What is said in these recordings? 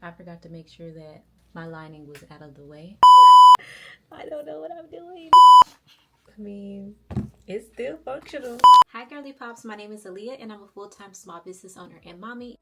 I forgot to make sure that my lining was out of the way. I don't know what I'm doing. I mean, it's still functional. Hi girly pops, my name is Aaliyah and I'm a full-time small business owner and mommy.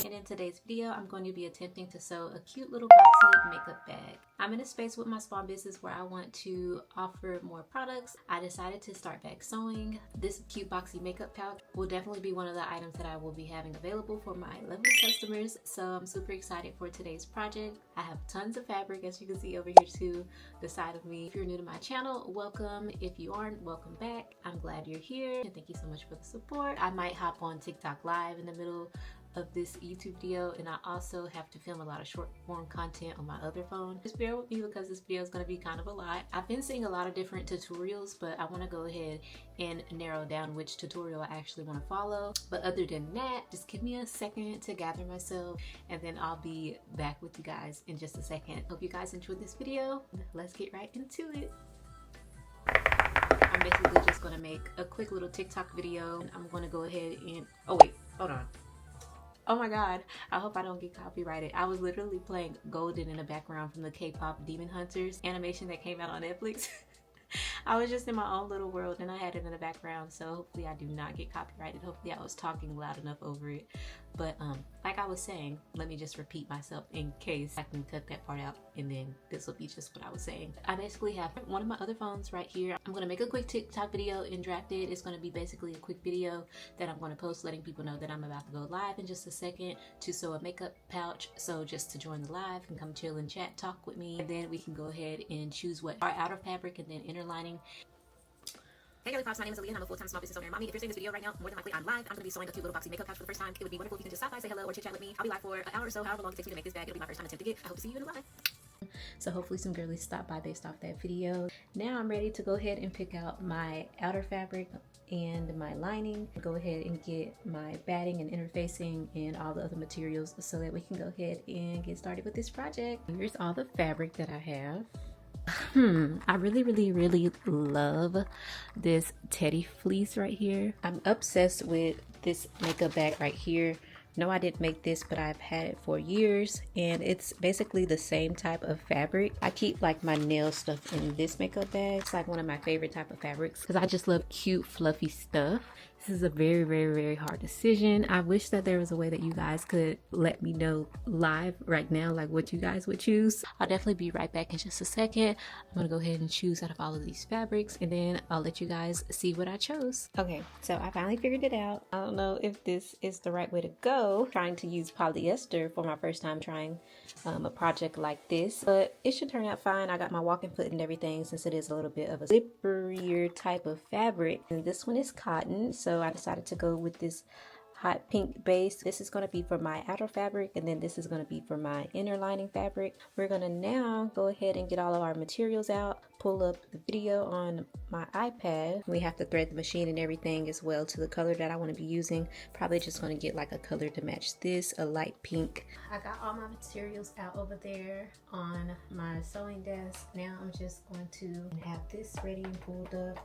And in today's video, I'm going to be attempting to sew a cute little boxy makeup bag. I'm in a space with my small business where I want to offer more products. I decided to start back sewing. This cute boxy makeup pouch will definitely be one of the items that I will be having available for my lovely customers. So I'm super excited for today's project. I have tons of fabric, as you can see over here to the side of me. If you're new to my channel, welcome. If you aren't, welcome back. I'm glad you're here and thank you so much for the support. I might hop on TikTok live in the middle of this YouTube video, and I also have to film a lot of short form content on my other phone. Just bear with me because this video is going to be kind of a lot. I've been seeing a lot of different tutorials, but I want to go ahead and narrow down which tutorial I actually want to follow. But other than that, just give me a second to gather myself and then I'll be back with you guys in just a second. Hope you guys enjoyed this video. Let's get right into it. I'm basically just going to make a quick little TikTok video, and I'm going to go ahead and oh wait, hold on. Oh my god, I hope I don't get copyrighted. I was literally playing Golden in the background from the K-pop Demon Hunters animation that came out on Netflix. I was just in my own little world and I had it in the background, so hopefully I do not get copyrighted. Hopefully I was talking loud enough over it. But like I was saying, let me just repeat myself in case I can cut that part out, and then this will be just what I was saying. I basically have one of my other phones right here. I'm gonna make a quick TikTok video and draft it. It's gonna be basically a quick video that I'm gonna post letting people know that I'm about to go live in just a second to sew a makeup pouch. So just to join the live and come chill and chat, talk with me, and then we can go ahead and choose what our outer fabric and then inner lining. Hey girly pops, my name is Aaliyah and I'm a full-time small business owner and mommy. If you're seeing this video right now, more than likely I'm live. I'm going to be sewing a cute little boxy makeup pouch for the first time. It would be wonderful if you can just stop by, say hello, or chit chat with me. I'll be live for an hour or so, however long it takes me to make this bag. It'll be my first time attempt to get. I hope to see you in the live. So hopefully some girlies stop by based off that video. Now I'm ready to go ahead and pick out my outer fabric and my lining. Go ahead and get my batting and interfacing and all the other materials so that we can go ahead and get started with this project. Here's all the fabric that I have. I really love this teddy fleece right here. I'm obsessed with this makeup bag right here. No, I didn't make this, but I've had it for years and it's basically the same type of fabric. I keep like my nail stuff in this makeup bag. It's like one of my favorite type of fabrics because I just love cute fluffy stuff. This is a very hard decision. I wish that there was a way that you guys could let me know live right now like what you guys would choose. I'll definitely be right back in just a second. I'm gonna go ahead and choose out of all of these fabrics and then I'll let you guys see what I chose. Okay, so I finally figured it out. I don't know if this is the right way to go. Trying to use polyester for my first time trying a project like this, but it should turn out fine. I got my walking foot and everything since it is a little bit of a slipperier type of fabric, and this one is cotton, so I decided to go with this hot pink base. This is going to be for my outer fabric and then this is going to be for my inner lining fabric. We're going to now go ahead and get all of our materials out, pull up the video on my iPad. We have to thread the machine and everything as well to the color that I want to be using. Probably just going to get like a color to match this, a light pink. I got all my materials out over there on my sewing desk. Now I'm just going to have this ready and pulled up.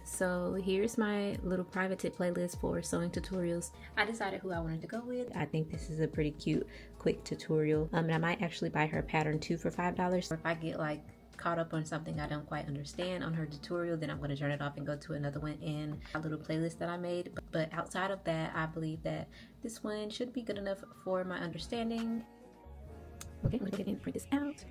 So here's my little private tip playlist for sewing tutorials. I decided who I wanted to go with. I think this is a pretty cute, quick tutorial. And I might actually buy her pattern too for $5. Or if I get like caught up on something I don't quite understand on her tutorial, then I'm going to turn it off and go to another one in a little playlist that I made. But outside of that, I believe that this one should be good enough for my understanding. Okay, let's go ahead and print this out.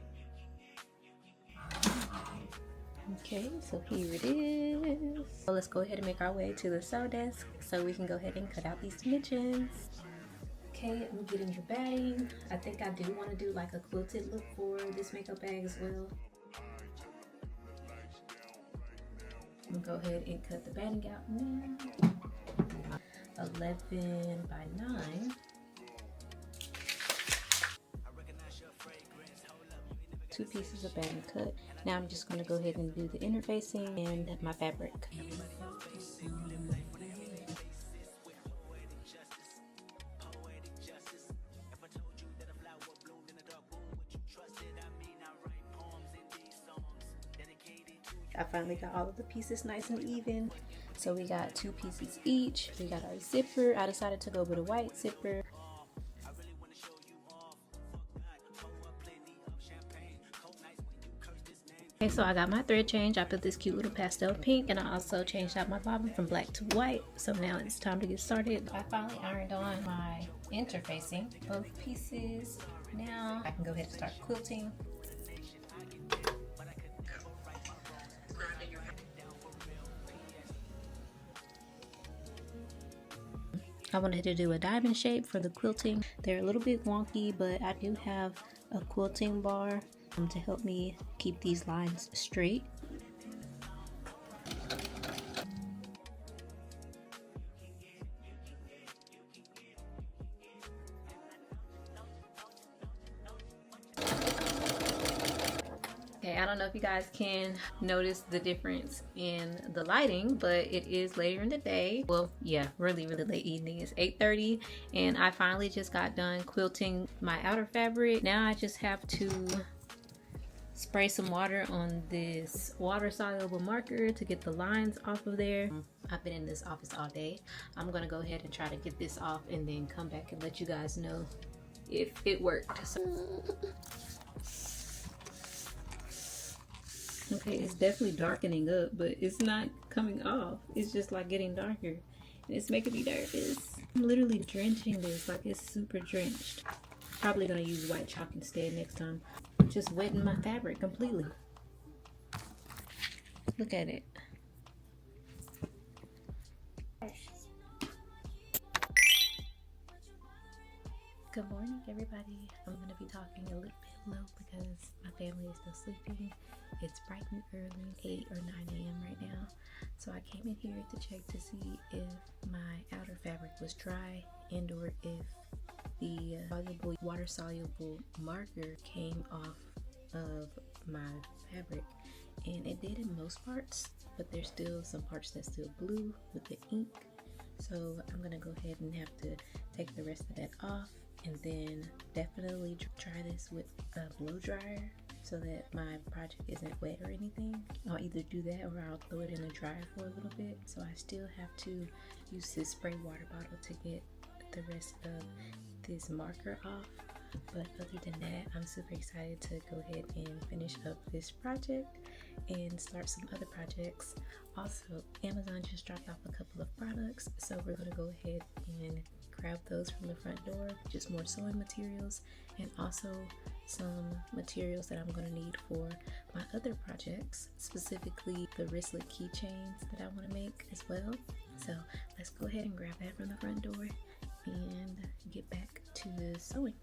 Okay, so here it is. So let's go ahead and make our way to the sew desk so we can go ahead and cut out these dimensions. Okay, I'm getting the batting. I think I do want to do like a quilted look for this makeup bag as well. I'm gonna go ahead and cut the batting out now. 11 by 9. Two pieces of batting cut. Now I'm just going to go ahead and do the interfacing and my fabric. I finally got all of the pieces nice and even. So we got 2 pieces each. We got our zipper. I decided to go with a white zipper. Okay, so I got my thread change. I put this cute little pastel pink, and I also changed out my bobbin from black to white. So now it's time to get started. I finally ironed on my interfacing, both pieces. Now I can go ahead and start quilting. I wanted to do a diamond shape for the quilting. They're a little bit wonky, but I do have a quilting bar to help me keep these lines straight. Okay, I don't know if you guys can notice the difference in the lighting, but it is later in the day. Well, yeah, really late evening. It's 8:30, and I finally just got done quilting my outer fabric. Now I just have to spray some water on this water-soluble marker to get the lines off of there. I've been in this office all day. I'm gonna go ahead and try to get this off and then come back and let you guys know if it worked. So okay, it's definitely darkening up, but it's not coming off. It's just like getting darker, and it's making me nervous. I'm literally drenching this, like it's super drenched. Probably gonna use white chalk instead next time. Just wetting my fabric completely. Look at it. Good morning, everybody. I'm gonna be talking a little bit low because my family is still sleeping. It's bright and early, 8 or 9 a.m. right now. So I came in here to check to see if my outer fabric was dry and or if the water-soluble marker came off of my fabric. And it did in most parts, but there's still some parts that's still blue with the ink. So I'm gonna go ahead and have to take the rest of that off, and then definitely try this with a blow dryer so that my project isn't wet or anything. I'll either do that or I'll throw it in the dryer for a little bit. So I still have to use this spray water bottle to get the rest of this marker off. But other than that, I'm super excited to go ahead and finish up this project and start some other projects. Also, Amazon just dropped off a couple of products, so we're gonna go ahead and grab those from the front door. Just more sewing materials and also some materials that I'm gonna need for my other projects, specifically the wristlet keychains that I wanna make as well. So let's go ahead and grab that from the front door and get back to the sewing.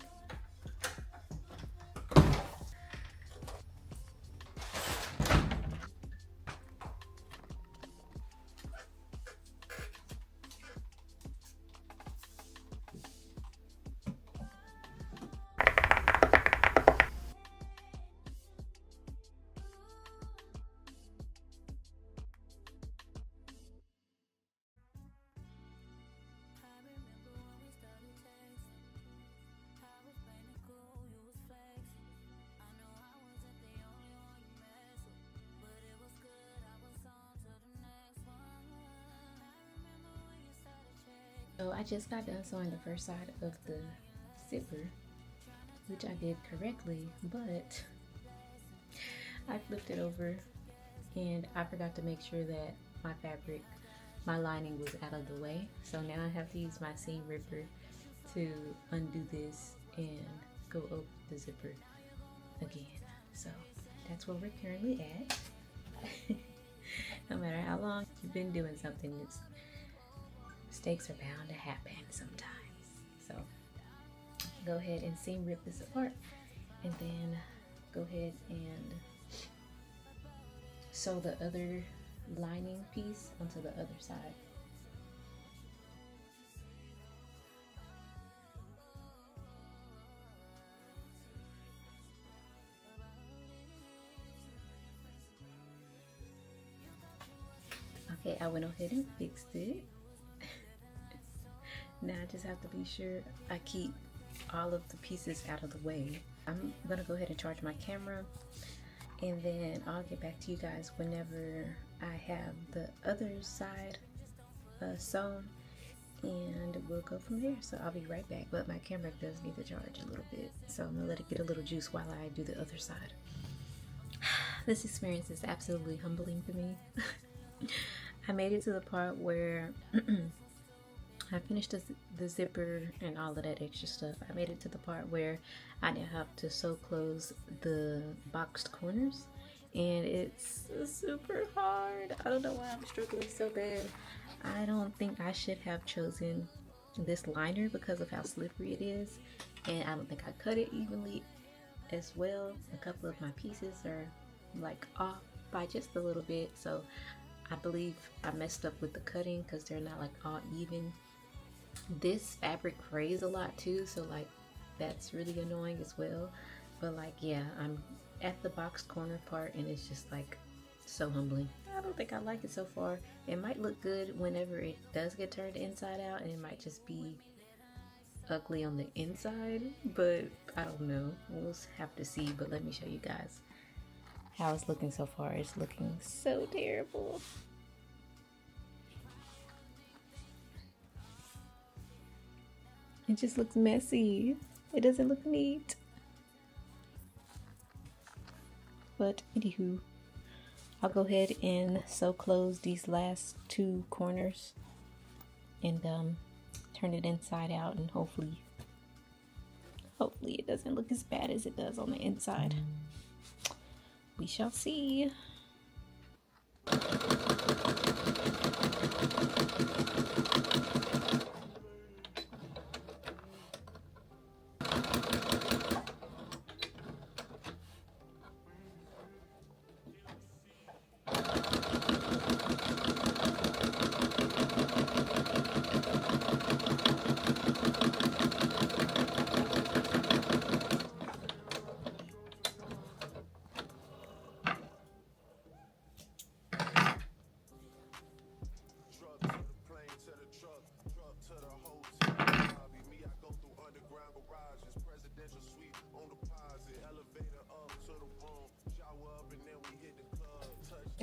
So I just got done sewing the first side of the zipper, which I did correctly, but I flipped it over and I forgot to make sure that my lining was out of the way. So now I have to use my seam ripper to undo this and go over the zipper again. So that's where we're currently at. No matter how long you've been doing something, mistakes are bound to happen sometimes. So go ahead and seam rip this apart, and then go ahead and sew the other lining piece onto the other side. Okay, I went ahead and fixed it. Now I just have to be sure I keep all of the pieces out of the way. I'm gonna go ahead and charge my camera, and then I'll get back to you guys whenever I have the other side sewn, and we'll go from there. So I'll be right back, but my camera does need to charge a little bit, so I'm gonna let it get a little juice while I do the other side. This experience is absolutely humbling to me. I made it to the part where I finished the zipper and all of that extra stuff. I made it to the part where I now have to sew close the boxed corners, and it's super hard. I don't know why I'm struggling so bad. I don't think I should have chosen this liner because of how slippery it is, and I don't think I cut it evenly as well. A couple of my pieces are like off by just a little bit, so I believe I messed up with the cutting because they're not like all even. This fabric frays a lot too, so like that's really annoying as well. But like, yeah, I'm at the boxed corner part and it's just like so humbling. I don't think I like it so far. It might look good whenever it does get turned inside out, and it might just be ugly on the inside, but I don't know. We'll have to see. But let me show you guys how it's looking so far. It's looking so terrible. It just looks messy. It doesn't look neat. But anywho, I'll go ahead and sew close these last two corners and turn it inside out, and hopefully it doesn't look as bad as it does on the inside. We shall see.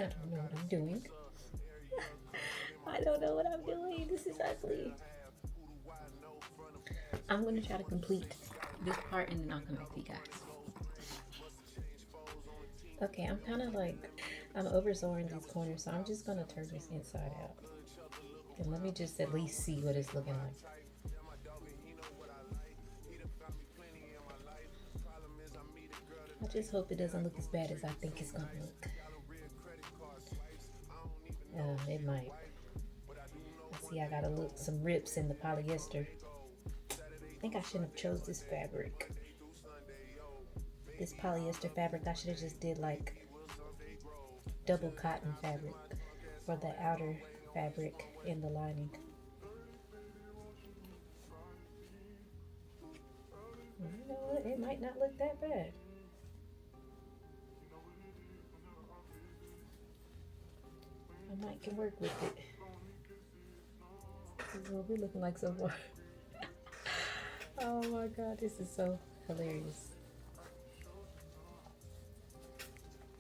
I don't know what I'm doing. I don't know what I'm doing. This is ugly. I'm going to try to complete this part and then I'll come back to you guys. Okay, I'm kind of like, I'm over sewing these corners, so I'm just going to turn this inside out. And let me just at least see what it's looking like. I just hope it doesn't look as bad as I think it's going to look. It might. Let's see, I got some rips in the polyester. I think I shouldn't have chose this fabric. This polyester fabric, I should have just did like double cotton fabric for the outer fabric in the lining. You know what? It might not look that bad. I might can work with it. This is what we're looking like so far. Oh my god, this is so hilarious.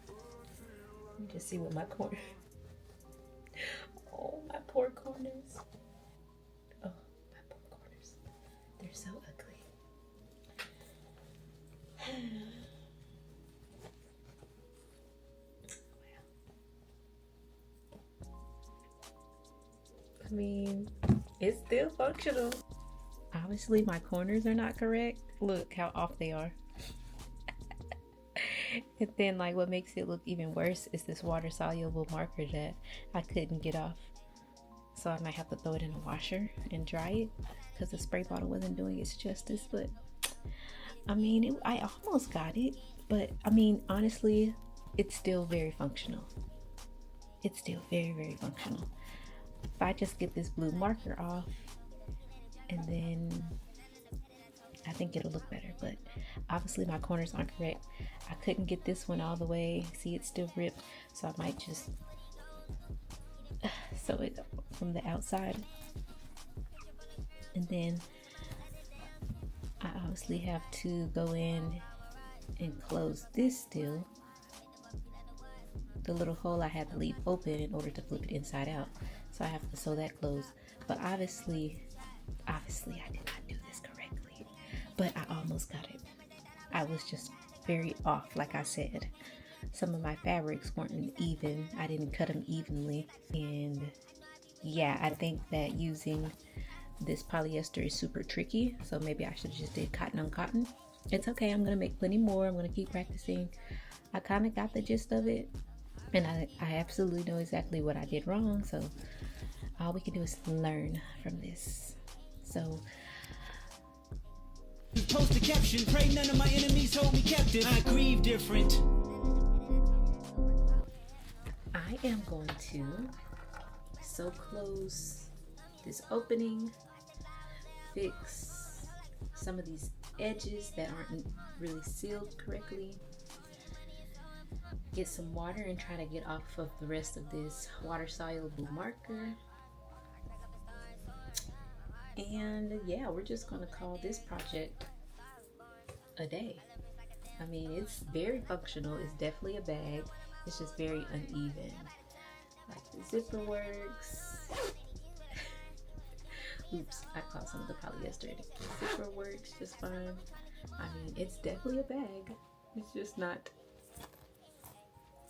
Let me just see what my corner. Oh, my poor corners. Oh, my poor corners. They're so ugly. I mean, it's still functional. Obviously, my corners are not correct. Look how off they are. And then, like, what makes it look even worse is this water-soluble marker that I couldn't get off. So I might have to throw it in a washer and dry it because the spray bottle wasn't doing its justice. But, I mean, I almost got it. But, I mean, honestly, it's still very functional. It's still very, very functional. If I just get this blue marker off, and then I think it'll look better. But obviously my corners aren't correct. I couldn't get this one all the way. See, it's still ripped, so I might just sew it from the outside. And then I obviously have to go in and close this still. The little hole I had to leave open in order to flip it inside out. so I have to sew that closed. But obviously I did not do this correctly, but I almost got it. I was just very off. Like I said, some of my fabrics weren't even. I didn't cut them evenly, and yeah, I think that using this polyester is super tricky, so maybe I should have just did cotton on cotton. It's okay, I'm gonna make plenty more. I'm gonna keep practicing. I kind of got the gist of it, and I absolutely know exactly what I did wrong, so all we can do is learn from this. So post the caption, pray none of my enemies hold me captive. I grieve different. I am going to sew close this opening, fix some of these edges that aren't really sealed correctly, get some water and try to get off of the rest of this water soluble marker. And yeah, we're just gonna call this project a day. I mean, it's very functional. It's definitely a bag. It's just very uneven. Like the zipper works. Oops, I caught some of the polyester in it. The zipper works just fine. I mean, it's definitely a bag. It's just not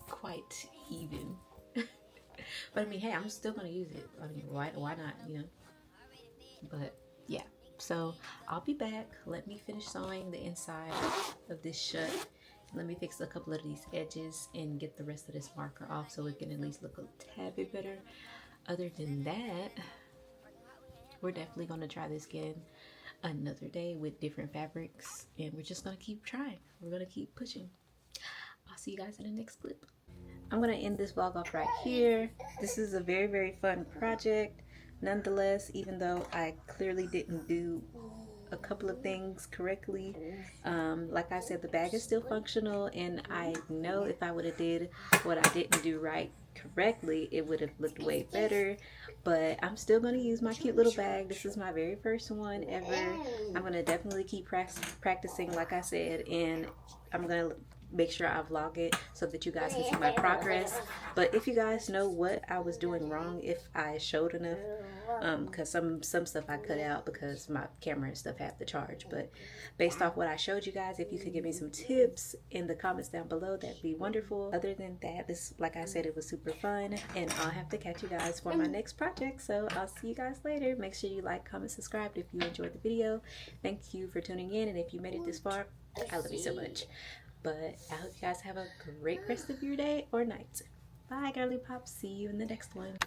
quite even. But I mean, hey, I'm still gonna use it. I mean, why not, you know? But yeah, so I'll be back. Let me finish sewing the inside of this shut. Let me fix a couple of these edges and get the rest of this marker off so it can at least look a tad bit better. Other than that, we're definitely going to try this again another day with different fabrics, and we're just going to keep trying. We're going to keep pushing. I'll see you guys in the next clip. I'm going to end this vlog off right here. This is a very, very fun project. Nonetheless, even though I clearly didn't do a couple of things correctly, like I said, the bag is still functional, and I know if I would have did what I didn't do right correctly, it would have looked way better. But I'm still going to use my cute little bag. This is my very first one ever. I'm going to definitely keep practicing, like I said, and I'm going to make sure I vlog it so that you guys can see my progress. But if you guys know what I was doing wrong, if I showed enough, because some stuff I cut out because my camera and stuff had to charge, but based off what I showed you guys, if you could give me some tips in the comments down below, that'd be wonderful. Other than that, this, like I said, it was super fun, and I'll have to catch you guys for my next project. So I'll see you guys later. Make sure you like, comment, subscribe if you enjoyed the video. Thank you for tuning in, and if you made it this far, I love you so much. But I hope you guys have a great rest of your day or night. Bye, girly pop. See you in the next one.